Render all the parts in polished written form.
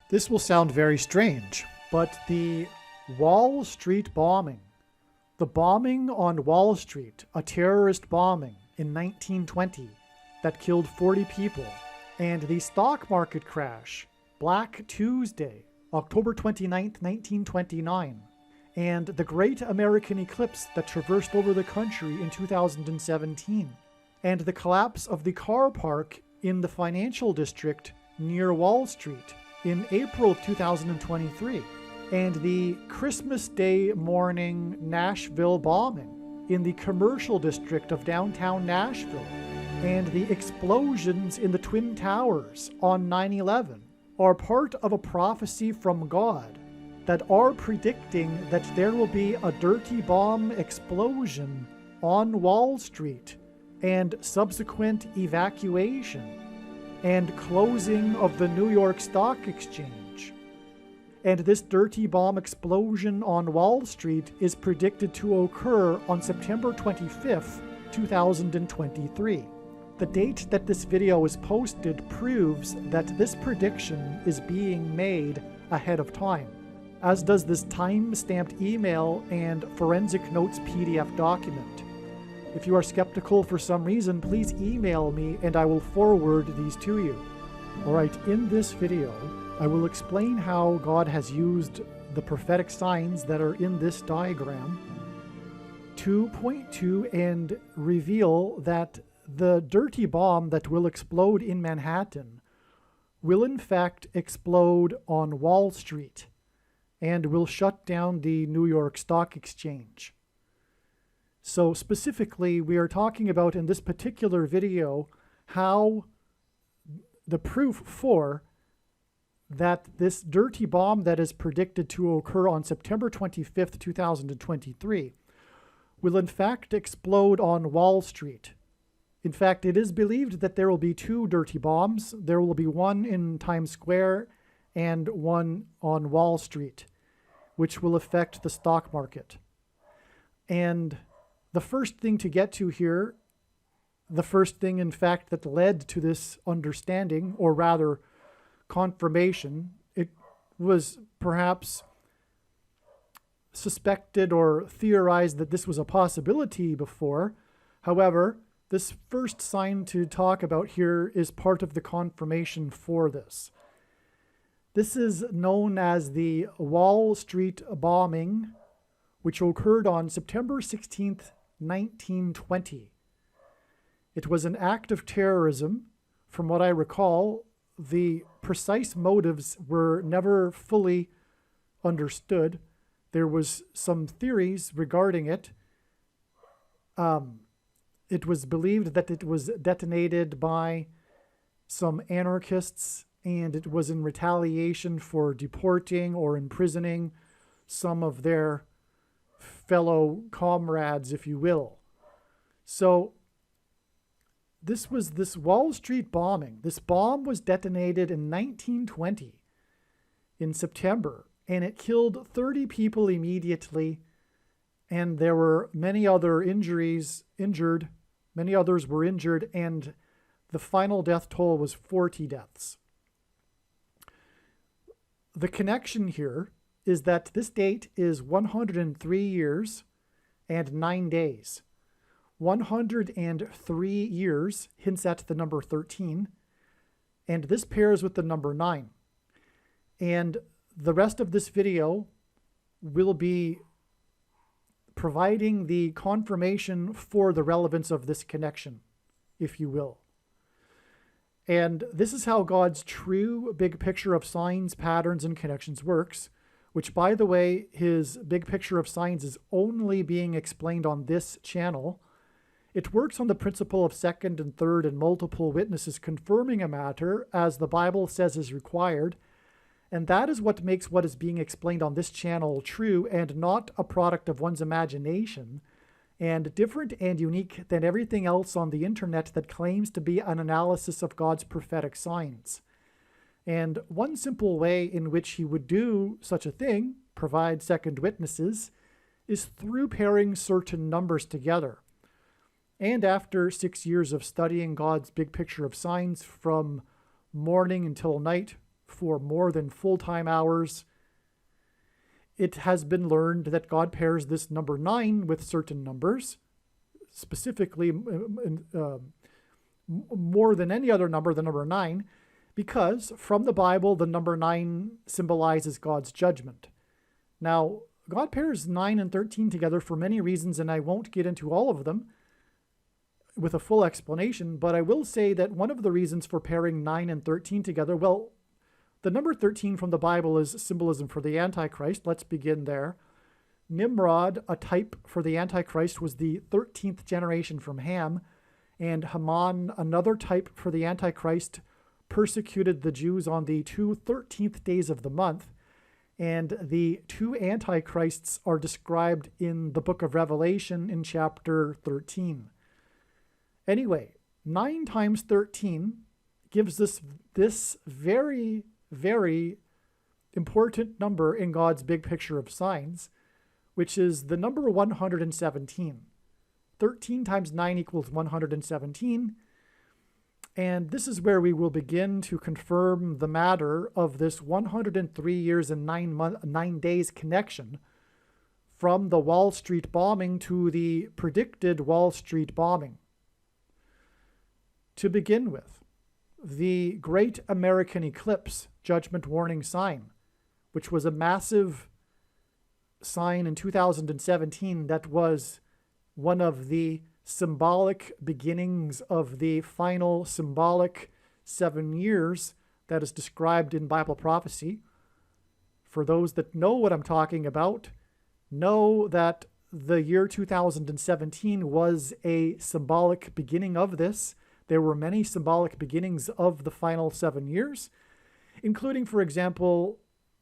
This will sound very strange, but the Wall Street bombing, the bombing on Wall Street, a terrorist bombing in 1920 that killed 40 people, and the stock market crash, Black Tuesday, October 29th, 1929, and the Great American Eclipse that traversed over the country in 2017, and the collapse of the car park in the financial district near Wall Street in April of 2023, and the Christmas Day morning Nashville bombing in the commercial district of downtown Nashville, and the explosions in the Twin Towers on 9/11 are part of a prophecy from God that are predicting that there will be a dirty bomb explosion on Wall Street and subsequent evacuation and closing of the New York Stock Exchange. And this dirty bomb explosion on Wall Street is predicted to occur on September 25th, 2023. The date that this video is posted proves that this prediction is being made ahead of time, as does this time-stamped email and forensic notes PDF document. If you are skeptical for some reason, please email me and I will forward these to you. Alright, in this video, I will explain how God has used the prophetic signs that are in this diagram to point to and reveal that the dirty bomb that will explode in Manhattan will in fact explode on Wall Street and will shut down the New York Stock Exchange. So specifically, we are talking about in this particular video how the proof for that this dirty bomb that is predicted to occur on September 25th, 2023 will in fact explode on Wall Street. In fact, it is believed that there will be two dirty bombs. There will be one in Times Square and one on Wall Street, which will affect the stock market. And the first thing to get to here, the first thing in fact that led to this understanding, or rather confirmation, it was perhaps suspected or theorized that this was a possibility before. However, this first sign to talk about here is part of the confirmation for this. This is known as the Wall Street bombing, which occurred on September 16th, 1920. It was an act of terrorism. From what I recall, the precise motives were never fully understood. There was some theories regarding it. It was believed that it was detonated by some anarchists, and it was in retaliation for deporting or imprisoning some of their fellow comrades, if you will. So this was this Wall Street bombing. This bomb was detonated in 1920 in September, and it killed 30 people immediately, and there were many other injured. Many others were injured, and the final death toll was 40 deaths. The connection here is that this date is 103 years and 9 days. 103 years hints at the number 13, and this pairs with the number 9. And the rest of this video will be providing the confirmation for the relevance of this connection, if you will. And this is how God's true big picture of signs, patterns, and connections works, which, by the way, his big picture of signs is only being explained on this channel. It works on the principle of second and third and multiple witnesses confirming a matter, as the Bible says is required. And that is what makes what is being explained on this channel true and not a product of one's imagination, and different and unique than everything else on the internet that claims to be an analysis of God's prophetic signs. And one simple way in which he would do such a thing, provide second witnesses, is through pairing certain numbers together. And after 6 years of studying God's big picture of signs from morning until night, for more than full-time hours. It has been learned that God pairs this number 9 with certain numbers, specifically more than any other number, the number 9, because from the Bible, the number 9 symbolizes God's judgment. Now, God pairs 9 and 13 together for many reasons, and I won't get into all of them with a full explanation, but I will say that one of the reasons for pairing 9 and 13 together, well, the number 13 from the Bible is symbolism for the Antichrist. Let's begin there. Nimrod, a type for the Antichrist, was the 13th generation from Ham, and Haman, another type for the Antichrist, persecuted the Jews on the 13th days of the month, and the 2 Antichrists are described in the book of Revelation in chapter 13. Anyway, 9 times 13 gives us this very, very important number in God's big picture of signs, which is the number 117. 13 times 9 equals 117. And this is where we will begin to confirm the matter of this 103 years and 9 days connection from the Wall Street bombing to the predicted Wall Street bombing. To begin with, the Great American Eclipse Judgment Warning Sign, which was a massive sign in 2017 that was one of the symbolic beginnings of the final symbolic 7 years that is described in Bible prophecy. For those that know what I'm talking about, know that the year 2017 was a symbolic beginning of this. There were many symbolic beginnings of the final 7 years, including, for example,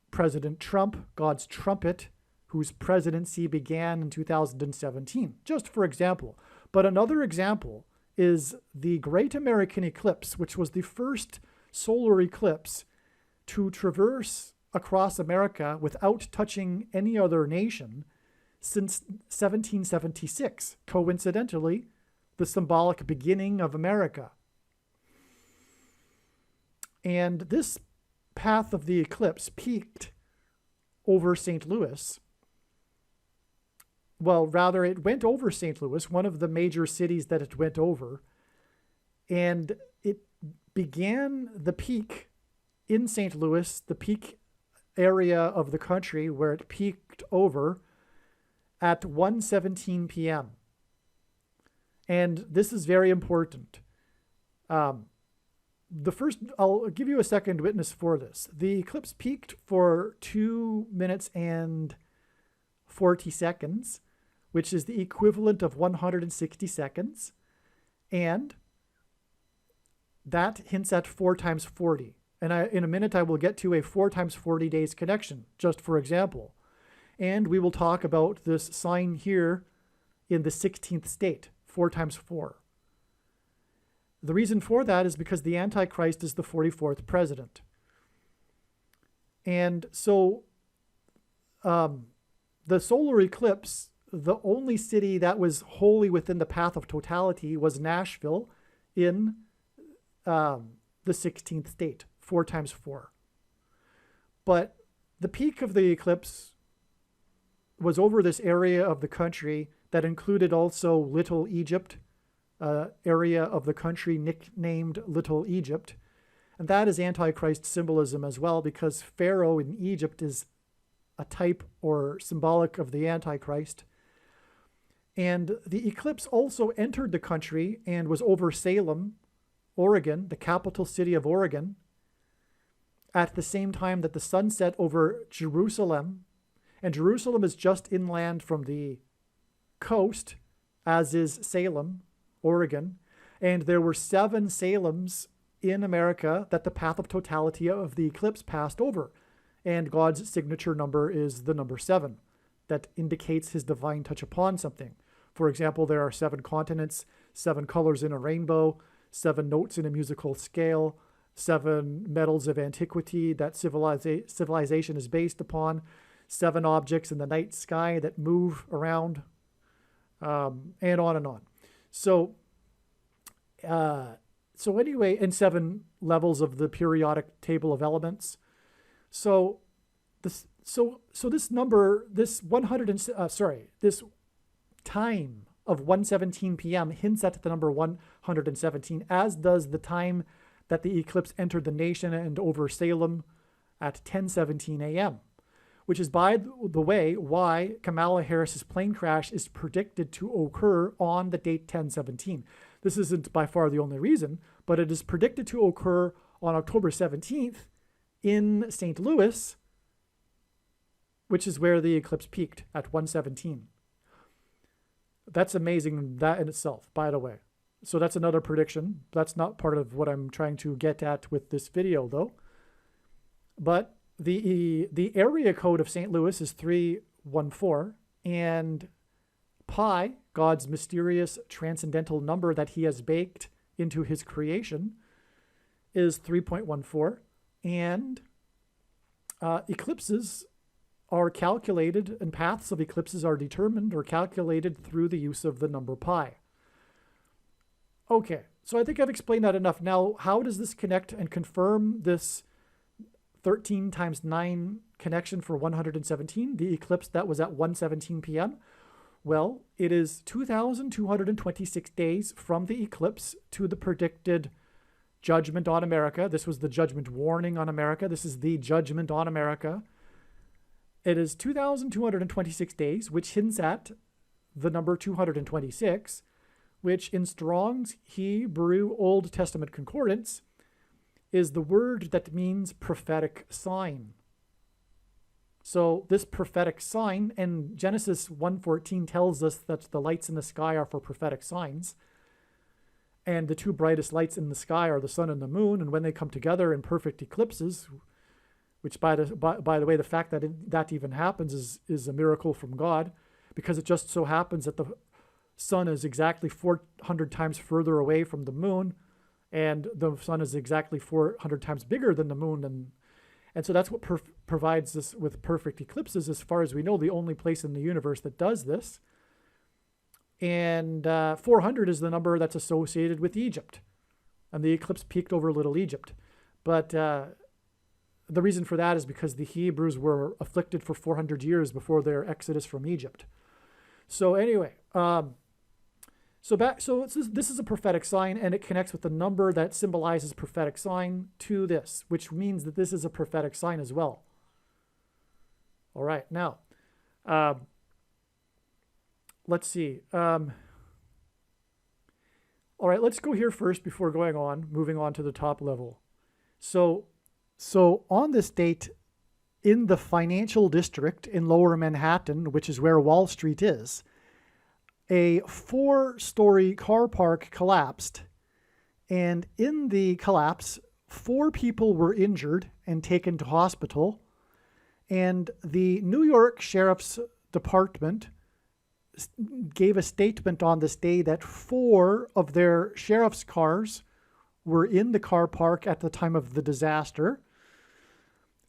President Trump, God's trumpet, whose presidency began in 2017, just for example. But another example is the Great American Eclipse, which was the first solar eclipse to traverse across America without touching any other nation since 1776, coincidentally, the symbolic beginning of America. And this path of the eclipse peaked over St. Louis. Well, rather, it went over St. Louis, one of the major cities that it went over. And it began the peak in St. Louis, the peak area of the country where it peaked over at 1:17 p.m. And this is very important. I'll give you a second witness for this. The eclipse peaked for 2 minutes and 40 seconds, which is the equivalent of 160 seconds. And that hints at 4 times 40. And in a minute, I will get to a 4 times 40 days connection, just for example. And we will talk about this sign here in the 16th state. 4 times 4. The reason for that is because the Antichrist is the 44th president. And so the solar eclipse, the only city that was wholly within the path of totality was Nashville in the 16th state, 4 times 4. But the peak of the eclipse was over this area of the country that included also Little Egypt, area of the country nicknamed Little Egypt. And that is Antichrist symbolism as well, because Pharaoh in Egypt is a type or symbolic of the Antichrist. And the eclipse also entered the country and was over Salem, Oregon, the capital city of Oregon, at the same time that the sun set over Jerusalem. And Jerusalem is just inland from the coast, as is Salem, Oregon. And there were 7 Salems in America that the path of totality of the eclipse passed over. And God's signature number is the number 7 that indicates his divine touch upon something. For example, there are 7 continents, 7 colors in a rainbow, 7 notes in a musical scale, 7 metals of antiquity that civilization is based upon, 7 objects in the night sky that move around, and on and on. So So anyway, and 7 levels of the periodic table of elements. So this number, this 100 this time of 1:17 p.m. hints at the number 117, as does the time that the eclipse entered the nation and over Salem at 10:17 a.m., which is, by the way, why Kamala Harris's plane crash is predicted to occur on the date 10/17. This isn't by far the only reason, but it is predicted to occur on October 17th in St. Louis, which is where the eclipse peaked at 1:17. That's amazing, that in itself, by the way. So that's another prediction. That's not part of what I'm trying to get at with this video, though. But the area code of St. Louis is 314, and pi, God's mysterious transcendental number that he has baked into his creation, is 3.14, and eclipses are calculated, and paths of eclipses are determined or calculated through the use of the number pi. Okay, so I think I've explained that enough. Now, how does this connect and confirm this 13 times 9 connection for 117, the eclipse that was at 1:17 p.m.? Well, it is 2,226 days from the eclipse to the predicted judgment on America. This was the judgment warning on America. This is the judgment on America. It is 2,226 days, which hints at the number 226, which in Strong's Hebrew Old Testament Concordance is the word that means prophetic sign. So this prophetic sign, and Genesis 1:14 tells us that the lights in the sky are for prophetic signs. And the two brightest lights in the sky are the sun and the moon. And when they come together in perfect eclipses, which by the way, the fact that that even happens is a miracle from God, because it just so happens that the sun is exactly 400 times further away from the moon, and the sun is exactly 400 times bigger than the moon. And so that's what provides us with perfect eclipses, as far as we know, the only place in the universe that does this. And 400 is the number that's associated with Egypt. And the eclipse peaked over Little Egypt. But the reason for that is because the Hebrews were afflicted for 400 years before their exodus from Egypt. So anyway, this is a prophetic sign, and it connects with the number that symbolizes prophetic sign to this, which means that this is a prophetic sign as well. All right, now, let's see. All right, let's go here first before moving on to the top level. So on this date, in the financial district in Lower Manhattan, which is where Wall Street is, a 4-story car park collapsed, and in the collapse, 4 people were injured and taken to hospital, and the New York Sheriff's Department gave a statement on this day that 4 of their sheriff's cars were in the car park at the time of the disaster,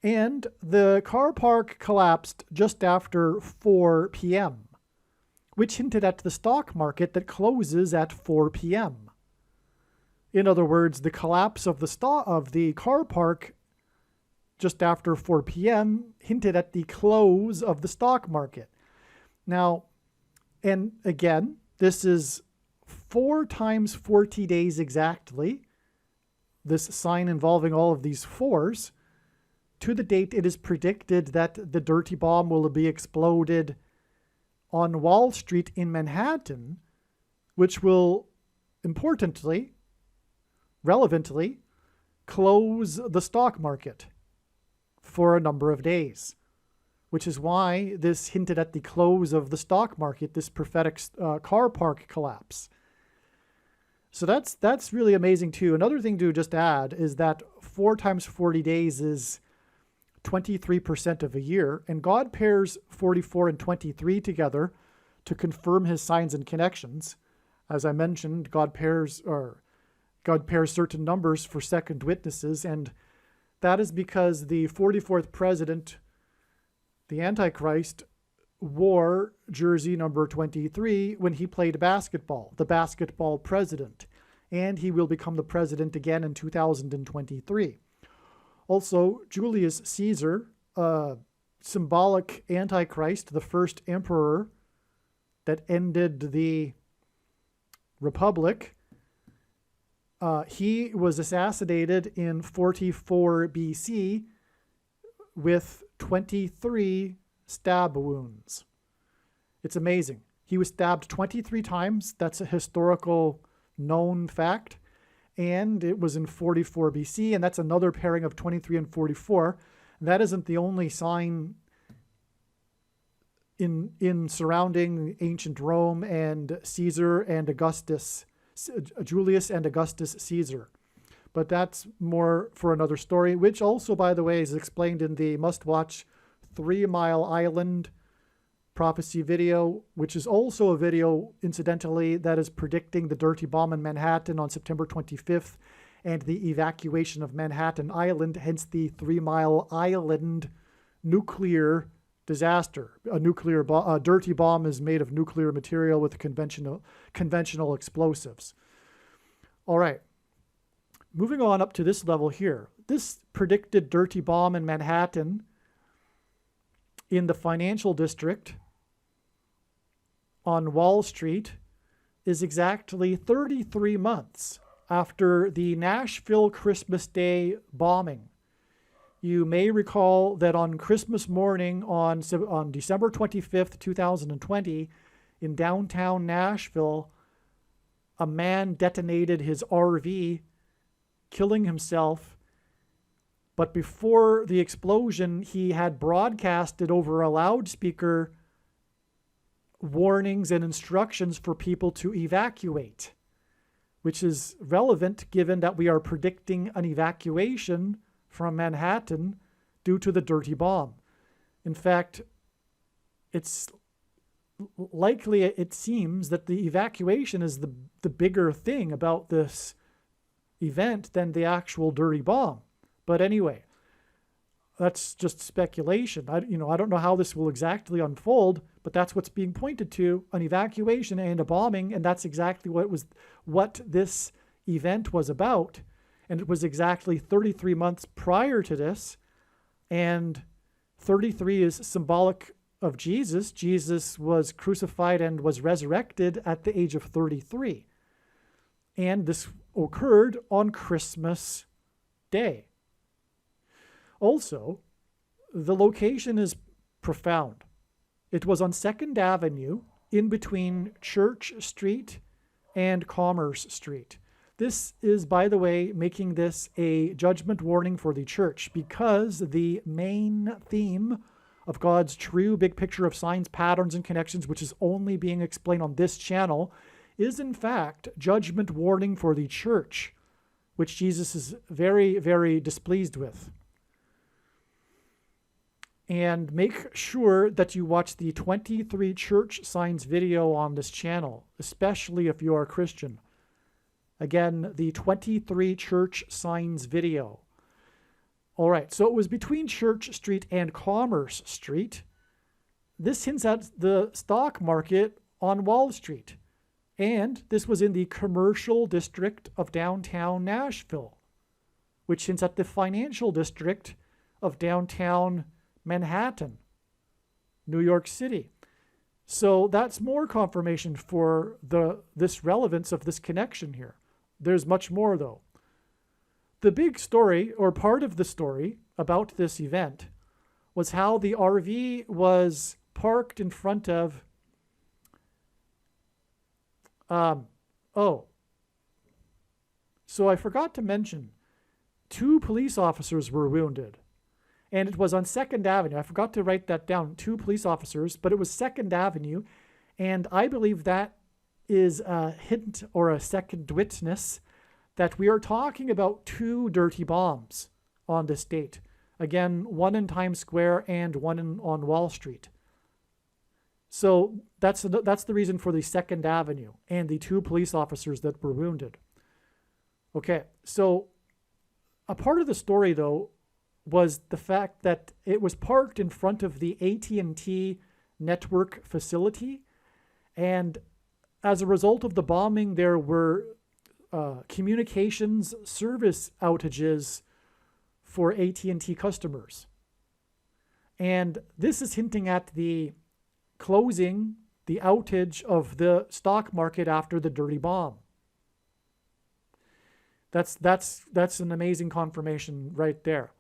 and the car park collapsed just after 4 p.m., which hinted at the stock market that closes at 4 p.m. In other words, the collapse of the car park just after 4 p.m. hinted at the close of the stock market. Now, and again, this is 4 times 40 days exactly, this sign involving all of these 4s. To the date, it is predicted that the dirty bomb will be exploded on Wall Street in Manhattan, which will relevantly, close the stock market for a number of days, which is why this hinted at the close of the stock market, this prophetic car park collapse. So that's really amazing too. Another thing to just add is that 4 times 40 days is 23% of a year, and God pairs 44 and 23 together to confirm his signs and connections. As I mentioned, God pairs certain numbers for second witnesses, and that is because the 44th president, the Antichrist, wore jersey number 23 when he played basketball, the basketball president. and he will become the president again in 2023. Also, Julius Caesar, symbolic Antichrist, the first emperor that ended the Republic, he was assassinated in 44 BC with 23 stab wounds. It's amazing. He was stabbed 23 times. That's a historical known fact. And it was in 44 BC, and that's another pairing of 23 and 44. That isn't the only sign in surrounding ancient Rome and Caesar and Augustus, Julius and Augustus Caesar. But that's more for another story, which also, by the way, is explained in the must-watch 3 Mile Island prophecy video, which is also a video, incidentally, that is predicting the dirty bomb in Manhattan on September 25th and the evacuation of Manhattan Island, hence the 3 Mile Island nuclear disaster. A dirty bomb is made of nuclear material with conventional explosives. All right. Moving on up to this level here. This predicted dirty bomb in Manhattan in the financial district on Wall Street is exactly 33 months after the Nashville Christmas Day bombing. You may recall that on Christmas morning on December 25th, 2020, in downtown Nashville, a man detonated his RV, killing himself. But before the explosion, he had broadcasted over a loudspeaker warnings and instructions for people to evacuate, which is relevant given that we are predicting an evacuation from Manhattan due to the dirty bomb. In fact, it's likely, it seems, that the evacuation is the bigger thing about this event than the actual dirty bomb. But anyway, that's just speculation. I don't know how this will exactly unfold, but that's what's being pointed to, an evacuation and a bombing, and that's exactly what this event was about. And it was exactly 33 months prior to this, and 33 is symbolic of Jesus. Jesus was crucified and was resurrected at the age of 33. And this occurred on Christmas Day. Also, the location is profound. It was on 2nd Avenue in between Church Street and Commerce Street. This is, by the way, making this a judgment warning for the church, because the main theme of God's true big picture of signs, patterns, and connections, which is only being explained on this channel, is in fact judgment warning for the church, which Jesus is very, very displeased with. And make sure that you watch the 23 church signs video on this channel, especially if you are a Christian. Again, the 23 church signs video. All right, so it was between Church Street and Commerce Street. This hints at the stock market on Wall Street. And this was in the commercial district of downtown Nashville, which hints at the financial district of downtown Manhattan, New York City. So that's more confirmation for this relevance of this connection here. There's much more, though. The big story, or part of the story, about this event was how the RV was parked in front of... So I forgot to mention, 2 police officers were wounded. And it was on 2nd Avenue. I forgot to write that down. 2 police officers, but it was 2nd Avenue. And I believe that is a hint or a second witness that we are talking about 2 dirty bombs on this date. Again, one in Times Square and one on Wall Street. So that's the reason for the 2nd Avenue and the 2 police officers that were wounded. Okay, so a part of the story, though, was the fact that it was parked in front of the AT&T network facility. And as a result of the bombing, there were communications service outages for AT&T customers. And this is hinting at the closing, the outage of the stock market after the dirty bomb. That's an amazing confirmation right there.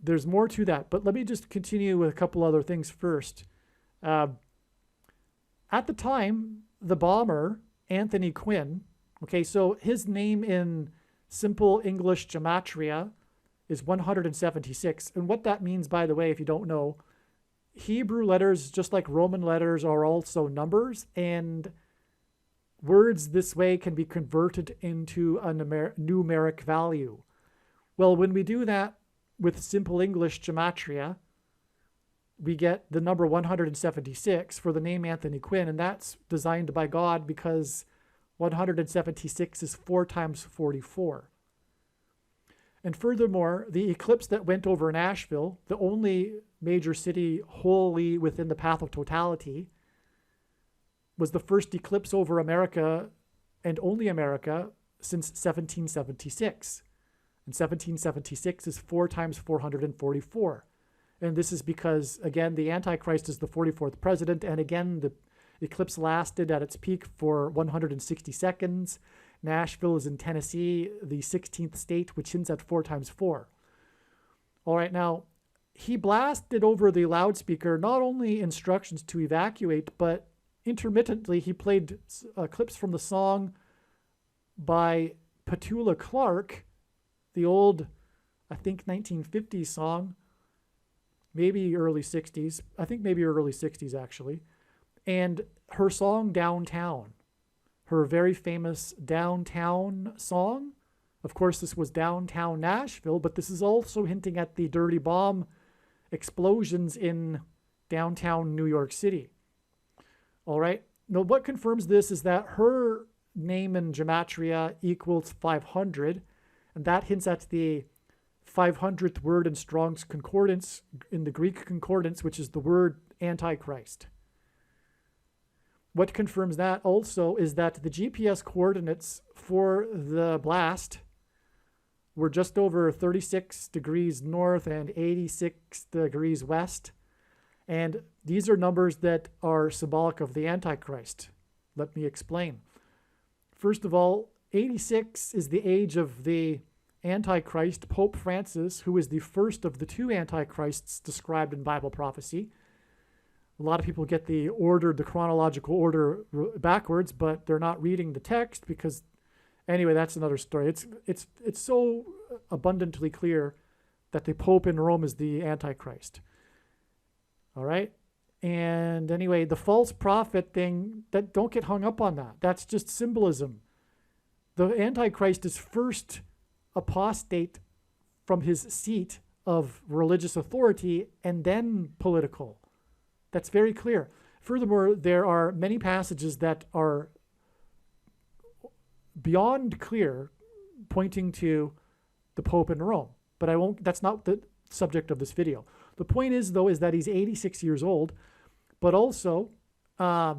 There's more to that, but let me just continue with a couple other things first. At the time, the bomber, Anthony Quinn, okay, so his name in simple English gematria is 176. And what that means, by the way, if you don't know, Hebrew letters, just like Roman letters, are also numbers, and words this way can be converted into a numeric value. Well, when we do that with simple English gematria, we get the number 176 for the name Anthony Quinn, and that's designed by God because 176 is 4 times 44. And furthermore, the eclipse that went over Nashville, the only major city wholly within the path of totality, was the first eclipse over America and only America since 1776. And 1776 is 4 times 444. And this is because, again, the Antichrist is the 44th president. And again, the eclipse lasted at its peak for 160 seconds. Nashville is in Tennessee, the 16th state, which hints at 4 times 4. All right, now, he blasted over the loudspeaker not only instructions to evacuate, but intermittently he played clips from the song by Petula Clark, the old, I think, 1950s song, maybe early 60s. I think maybe early 60s, actually. And her song, Downtown, her very famous Downtown song. Of course, this was downtown Nashville, but this is also hinting at the dirty bomb explosions in downtown New York City. All right. Now, what confirms this is that her name in gematria equals 500, and that hints at the 500th word in Strong's Concordance, in the Greek Concordance, which is the word Antichrist. What confirms that also is that the GPS coordinates for the blast were just over 36 degrees north and 86 degrees west. And these are numbers that are symbolic of the Antichrist. Let me explain. First of all, 86 is the age of the Antichrist, Pope Francis, who is the first of the 2 Antichrists described in Bible prophecy. A lot of people get the chronological order backwards, but they're not reading the text because, anyway, that's another story. It's so abundantly clear that the Pope in Rome is the Antichrist. All right? And anyway, the false prophet thing, that don't get hung up on that. That's just symbolism. The Antichrist is first apostate from his seat of religious authority and then political. That's very clear. Furthermore, there are many passages that are beyond clear, pointing to the Pope in Rome. But that's not the subject of this video. The point is, though, is that he's 86 years old, but also, by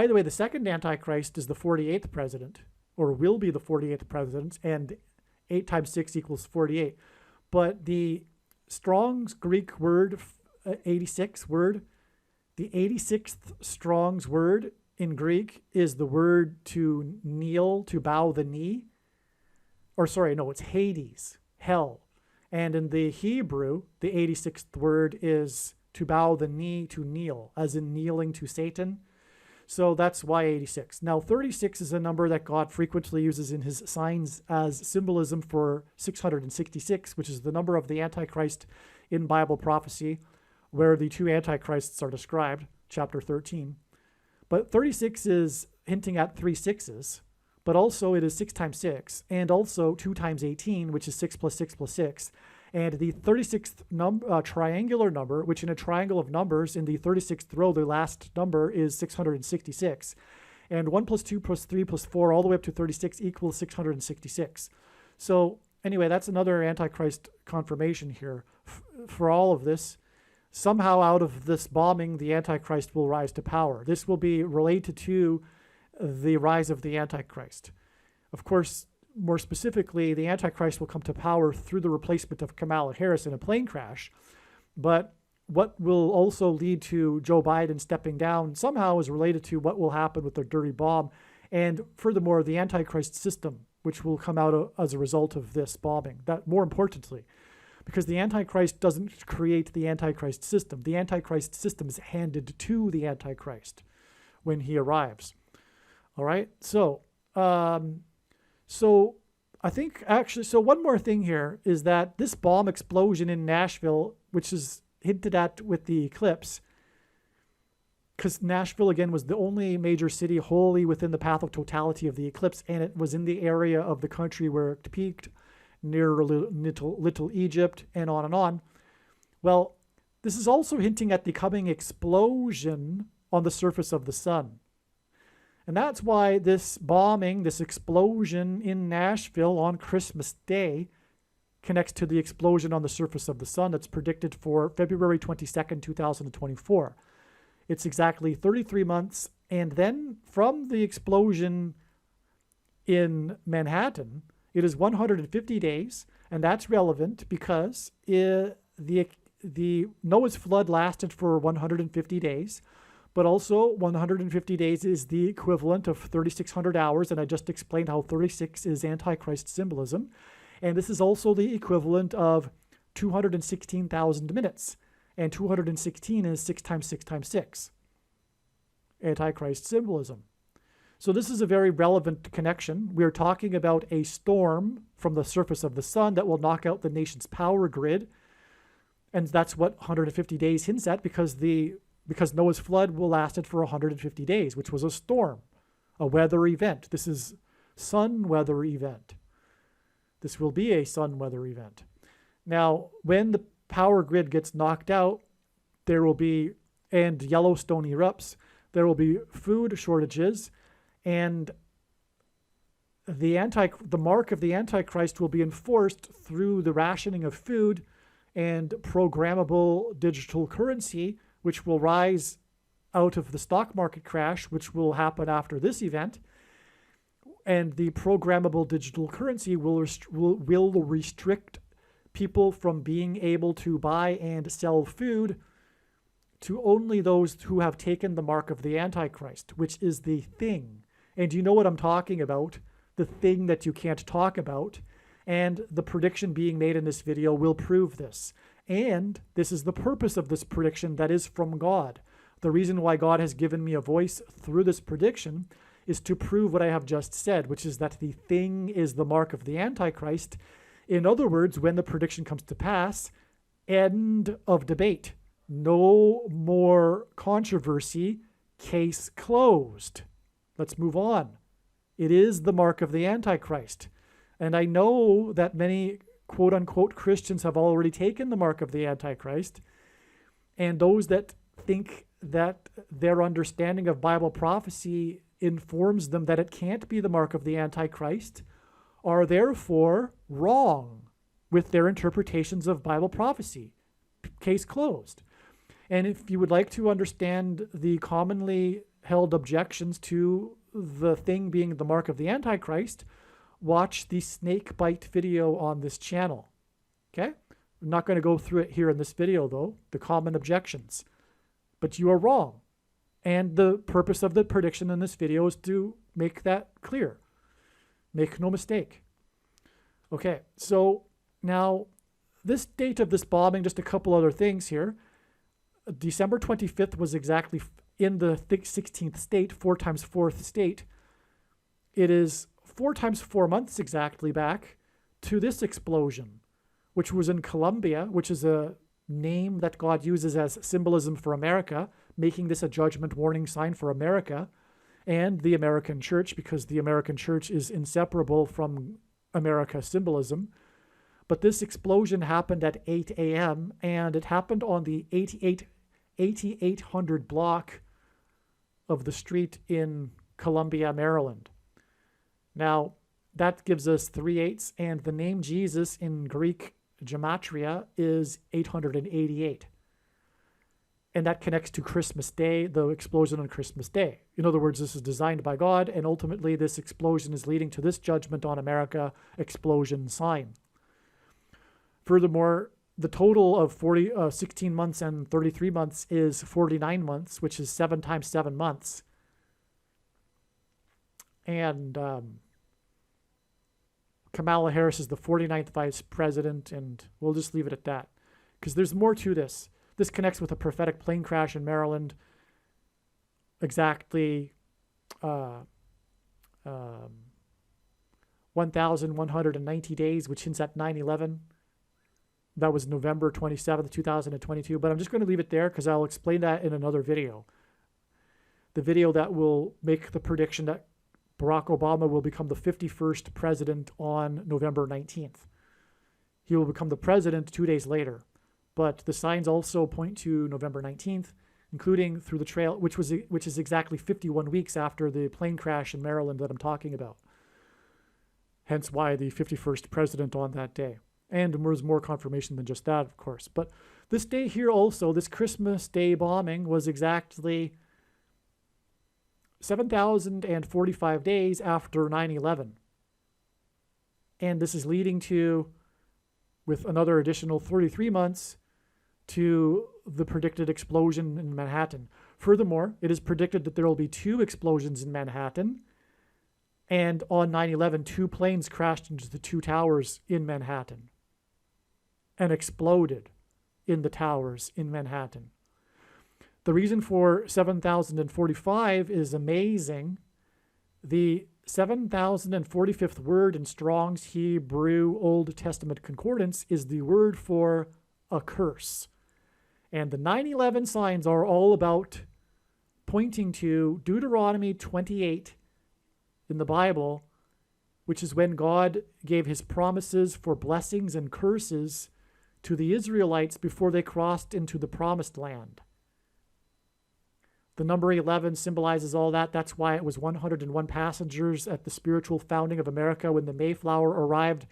the way, the second Antichrist is the 48th president, or will be the 48th president, and 8 times 6 equals 48. But the Strong's Greek word, 86 word, the 86th Strong's word in Greek is the word to kneel, to bow the knee. Or sorry, no, it's Hades, hell. And in the Hebrew, the 86th word is to bow the knee, to kneel, as in kneeling to Satan. So that's why 86. Now, 36 is a number that God frequently uses in his signs as symbolism for 666, which is the number of the Antichrist in Bible prophecy, where the 2 Antichrists are described, chapter 13. But 36 is hinting at 3 sixes, but also it is 6 times 6, and also 2 times 18, which is 6 plus 6 plus 6. And the 36th triangular number, which in a triangle of numbers, in the 36th row, the last number is 666. And 1 plus 2 plus 3 plus 4, all the way up to 36 equals 666. So anyway, that's another Antichrist confirmation here for all of this. somehow out of this bombing, the Antichrist will rise to power. This will be related to the rise of the Antichrist. Of course, more specifically, the Antichrist will come to power through the replacement of Kamala Harris in a plane crash. But what will also lead to Joe Biden stepping down somehow is related to what will happen with the dirty bomb. And furthermore, the Antichrist system, which will come out as a result of this bombing. That more importantly, because the Antichrist doesn't create the Antichrist system. The Antichrist system is handed to the Antichrist when he arrives. All right. So I think actually, so one more thing here is that this bomb explosion in Nashville, which is hinted at with the eclipse, because Nashville, again, was the only major city wholly within the path of totality of the eclipse, and it was in the area of the country where it peaked, near Little Egypt, and on and on. Well, this is also hinting at the coming explosion on the surface of the sun. And that's why this bombing, this explosion in Nashville on Christmas Day, connects to the explosion on the surface of the sun that's predicted for February 22nd, 2024. It's exactly 33 months. And then from the explosion in Manhattan, it is 150 days. And that's relevant because the Noah's flood lasted for 150 days. But also 150 days is the equivalent of 3,600 hours. And I just explained how 36 is Antichrist symbolism. And this is also the equivalent of 216,000 minutes. And 216 is 6 times 6 times 6. Antichrist symbolism. So this is a very relevant connection. We're talking about a storm from the surface of the sun that will knock out the nation's power grid. And that's what 150 days hints at, because Noah's flood will lasted for 150 days, which was a storm, a weather event. This is sun weather event. This will be a sun weather event. Now, when the power grid gets knocked out, there will be, and Yellowstone erupts, there will be food shortages, and the mark of the Antichrist will be enforced through the rationing of food and programmable digital currency, which will rise out of the stock market crash, which will happen after this event. And the programmable digital currency will restrict people from being able to buy and sell food to only those who have taken the mark of the Antichrist, which is the thing. And you know what I'm talking about, the thing that you can't talk about. And the prediction being made in this video will prove this. And this is the purpose of this prediction that is from God. The reason why God has given me a voice through this prediction is to prove what I have just said, which is that the thing is the mark of the Antichrist. In other words, when the prediction comes to pass, end of debate. No more controversy. Case closed. Let's move on. It is the mark of the Antichrist. And I know that many quote-unquote Christians have already taken the mark of the Antichrist. And those that think that their understanding of Bible prophecy informs them that it can't be the mark of the Antichrist are therefore wrong with their interpretations of Bible prophecy. Case closed. And if you would like to understand the commonly held objections to the thing being the mark of the Antichrist, watch the snake bite video on this channel. Okay? I'm not going to go through it here in this video, though, the common objections. But you are wrong. And the purpose of the prediction in this video is to make that clear. Make no mistake. Okay, so now this date of this bombing, just a couple other things here. December 25th was exactly in the 16th state, 4 times 4th state. It is 4 times 4 months exactly back to this explosion, which was in Colombia, which is a name that God uses as symbolism for America, making this a judgment warning sign for America and the American church, because the American church is inseparable from America symbolism. But this explosion happened at 8 a.m. and it happened on the 8800 block of the street in Columbia, Maryland. Now, that gives us 3 8s, and the name Jesus in Greek gematria is 888. And that connects to Christmas Day, the explosion on Christmas Day. In other words, this is designed by God, and ultimately this explosion is leading to this judgment on America explosion sign. Furthermore, the total of 16 months and 33 months is 49 months, which is 7 times 7 months. And Kamala Harris is the 49th vice president, and we'll just leave it at that. Because there's more to this. This connects with a prophetic plane crash in Maryland exactly 1,190 days, which hints at 9/11. That was November 27th, 2022. But I'm just going to leave it there because I'll explain that in another video. The video that will make the prediction that Barack Obama will become the 51st president on November 19th. He will become the president 2 days later. But the signs also point to November 19th, including through the trail, which is exactly 51 weeks after the plane crash in Maryland that I'm talking about. Hence why the 51st president on that day. And there's more confirmation than just that, of course. But this day here also, this Christmas Day bombing was exactly 7,045 days after 9/11. And this is leading to, with another additional 33 months, to the predicted explosion in Manhattan. Furthermore, it is predicted that there will be 2 explosions in Manhattan. And on 9/11, 2 planes crashed into the 2 towers in Manhattan and exploded in the towers in Manhattan. The reason for 7,045 is amazing. The 7,045th word in Strong's Hebrew Old Testament Concordance is the word for a curse. And the 9/11 signs are all about pointing to Deuteronomy 28 in the Bible, which is when God gave his promises for blessings and curses to the Israelites before they crossed into the promised land. The number 11 symbolizes all that. That's why it was 101 passengers at the spiritual founding of America when the Mayflower arrived.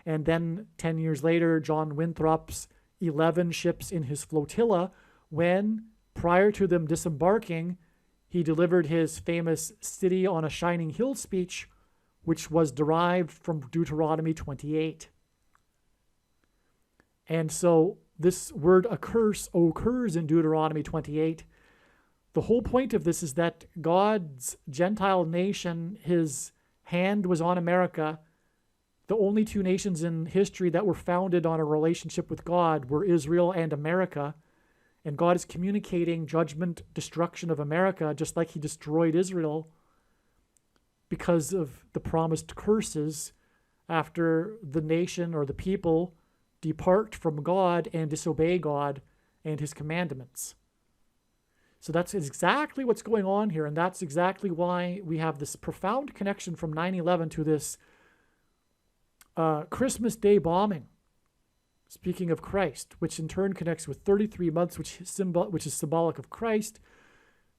And then 10 years later, John Winthrop's 11 ships in his flotilla when, prior to them disembarking, he delivered his famous City on a Shining Hill speech, which was derived from Deuteronomy 28. And so this word a curse occurs in Deuteronomy 28. The whole point of this is that God's Gentile nation, his hand was on America. The only 2 nations in history that were founded on a relationship with God were Israel and America. And God is communicating judgment, destruction of America, just like he destroyed Israel because of the promised curses after the nation or the people depart from God and disobey God and his commandments. So that's exactly what's going on here, and that's exactly why we have this profound connection from 9/11 to this Christmas Day bombing, speaking of Christ, which in turn connects with 33 months, which is symbolic of Christ,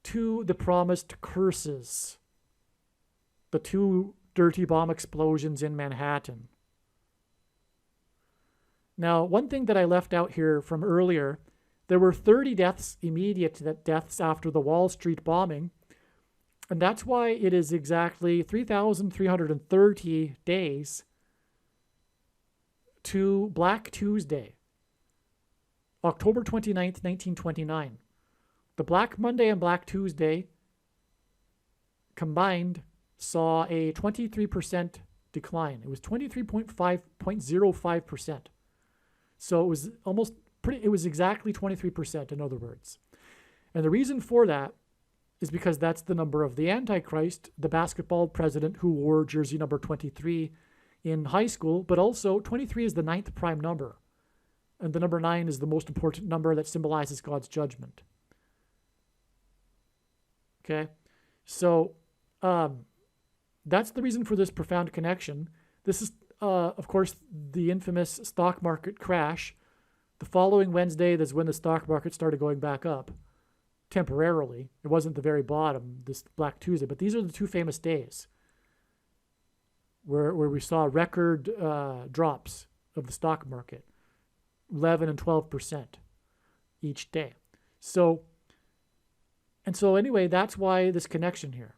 to the promised curses, the 2 dirty bomb explosions in Manhattan. Now, one thing that I left out here from earlier, there were 30 deaths, immediate deaths after the Wall Street bombing, and that's why it is exactly 3,330 days to Black Tuesday, October 29th, 1929. The Black Monday and Black Tuesday combined saw a 23% decline. It was 23.05%. So it was it was exactly 23%, in other words. And the reason for that is because that's the number of the Antichrist, the basketball president who wore jersey number 23 in high school, but also 23 is the 9th prime number. And the number 9 is the most important number that symbolizes God's judgment. Okay? So that's the reason for this profound connection. This is, of course, the infamous stock market crash. The following Wednesday, that's when the stock market started going back up temporarily. It wasn't the very bottom, this Black Tuesday, but these are the 2 famous days where we saw record drops of the stock market, 11 and 12% each day. So And so anyway, that's why this connection here.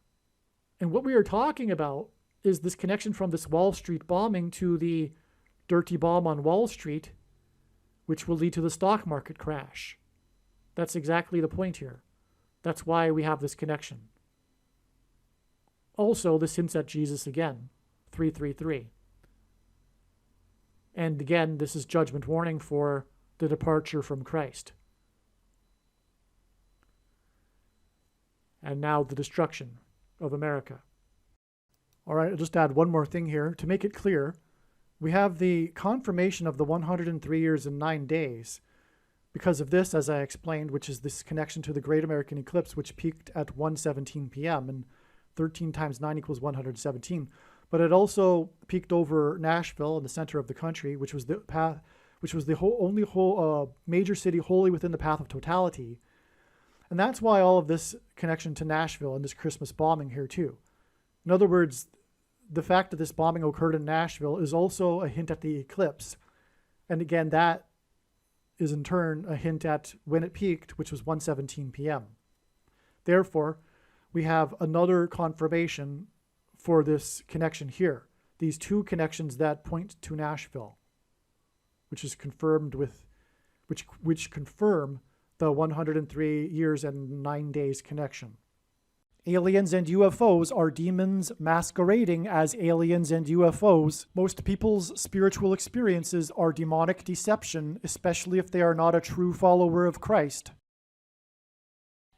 And what we are talking about is this connection from this Wall Street bombing to the dirty bomb on Wall Street, which will lead to the stock market crash. That's exactly the point here. That's why we have this connection. Also, this hints at Jesus again, 333. And again, this is judgment warning for the departure from Christ. And now the destruction of America. All right, I'll just add one more thing here. To make it clear, we have the confirmation of the 103 years and 9 days because of this, as I explained, which is this connection to the Great American Eclipse, which peaked at 1:17 p.m. and 13 times 9 equals 117. But it also peaked over Nashville in the center of the country, which was the only major city wholly within the path of totality. And that's why all of this connection to Nashville and this Christmas bombing here too. In other words, the fact that this bombing occurred in Nashville is also a hint at the eclipse. And again, that is in turn a hint at when it peaked, which was 1:17 p.m. Therefore, we have another confirmation for this connection here. These two connections that point to Nashville, which is confirmed with, which confirm the 103 years and 9 days connection. Aliens and UFOs are demons masquerading as aliens and UFOs. Most people's spiritual experiences are demonic deception, especially if they are not a true follower of Christ.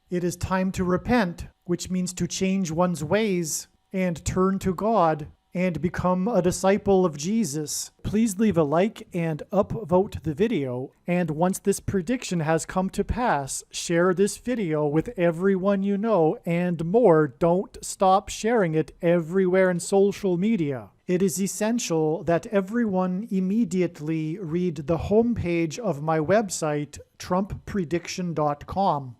It is time to repent, which means to change one's ways and turn to God and become a disciple of Jesus. Please leave a like and upvote the video. And once this prediction has come to pass, share this video with everyone you know, and more, don't stop sharing it everywhere in social media. It is essential that everyone immediately read the homepage of my website, TrumpPrediction.com.